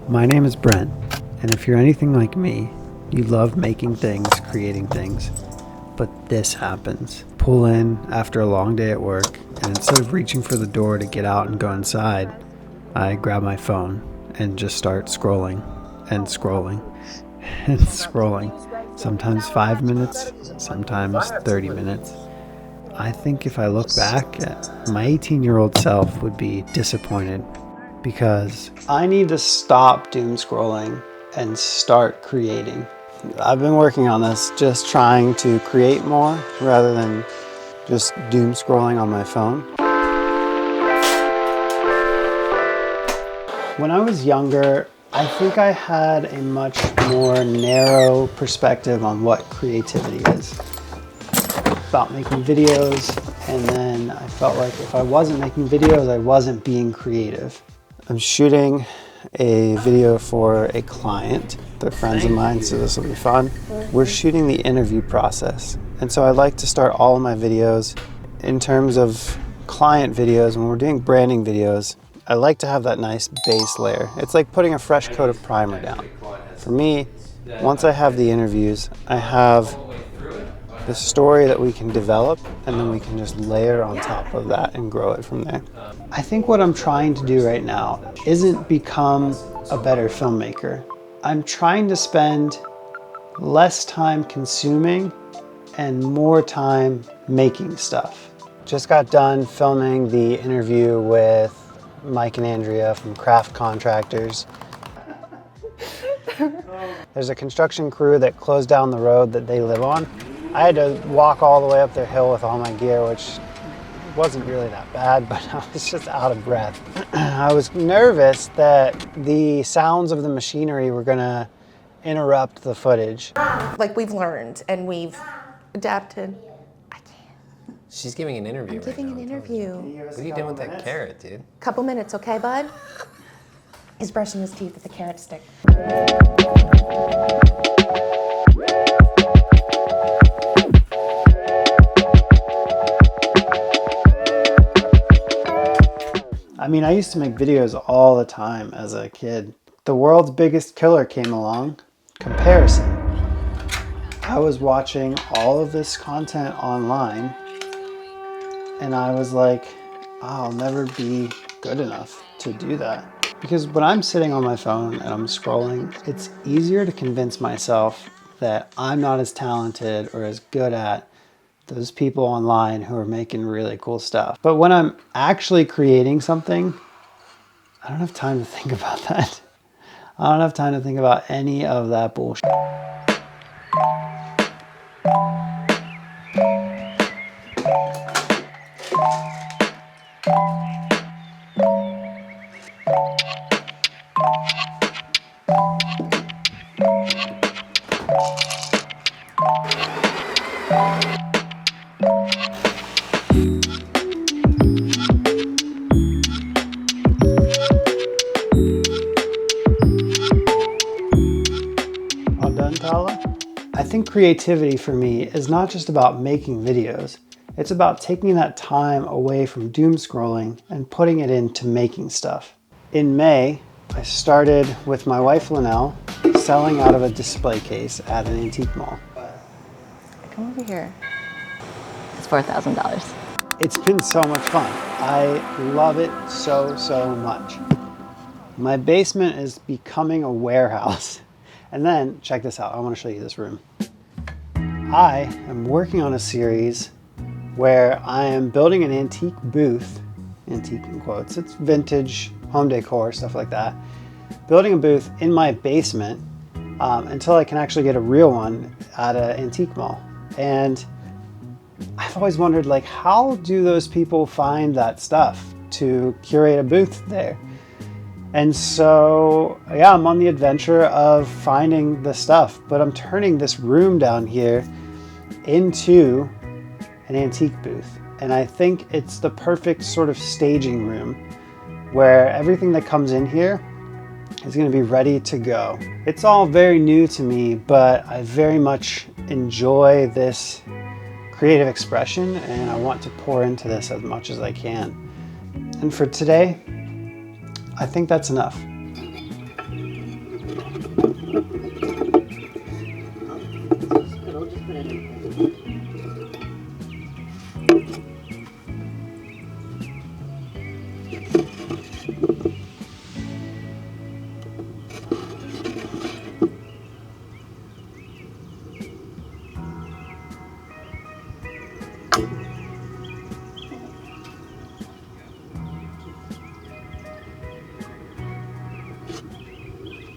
My name is Brent, and if you're anything like me, you love making things, creating things. But this happens. Pull in after a long day at work, and instead of reaching for the door to get out and go inside, I grab my phone and just start scrolling and scrolling and scrolling. Sometimes 5 minutes, sometimes 30 minutes. I think if I look back at my 18-year-old self would be disappointed because I need to stop doom scrolling and start creating. I've been working on this, just trying to create more rather than just doom scrolling on my phone. When I was younger, I think I had a much more narrow perspective on what creativity is. About making videos, and then I felt like if I wasn't making videos, I wasn't being creative. I'm shooting a video for a client. They're friends of mine, so this will be fun. We're shooting the interview process. And so I like to start all of my videos in terms of client videos. When we're doing branding videos, I like to have that nice base layer. It's like putting a fresh coat of primer down. For me, once I have the interviews, I have the story that we can develop, and then we can just layer on top of that and grow it from there. I think what I'm trying to do right now isn't become a better filmmaker. I'm trying to spend less time consuming and more time making stuff. Just got done filming the interview with Mike and Andrea from Craft Contractors. There's a construction crew that closed down the road that they live on. I had to walk all the way up their hill with all my gear, which wasn't really that bad, but I was just out of breath. I was nervous that the sounds of the machinery were gonna interrupt the footage. Like, we've learned and we've adapted. I can't. She's giving an interview. I'm giving an interview. What are you doing with that carrot, dude? Couple minutes, okay, bud? He's brushing his teeth with a carrot stick. I mean, I used to make videos all the time as a kid. The world's biggest killer came along, comparison. I was watching all of this content online, and I was like, I'll never be good enough to do that. Because when I'm sitting on my phone and I'm scrolling, it's easier to convince myself that I'm not as talented or as good at those people online who are making really cool stuff. But when I'm actually creating something, I don't have time to think about that. I don't have time to think about any of that bullshit. I think creativity for me is not just about making videos. It's about taking that time away from doom scrolling and putting it into making stuff. In May, I started with my wife Linell selling out of a display case at an antique mall. Come over here. It's $4,000. It's been so much fun. I love it so much. My basement is becoming a warehouse. And then, check this out, I want to show you this room. I am working on a series where I am building an antique booth, antique in quotes, it's vintage, home decor, stuff like that. Building a booth in my basement until I can actually get a real one at an antique mall. And I've always wondered, like, how do those people find that stuff to curate a booth there? And so, yeah, I'm on the adventure of finding the stuff, but I'm turning this room down here into an antique booth. And I think it's the perfect sort of staging room where everything that comes in here is going to be ready to go. It's all very new to me, but I very much enjoy this creative expression and I want to pour into this as much as I can. And for today, I think that's enough.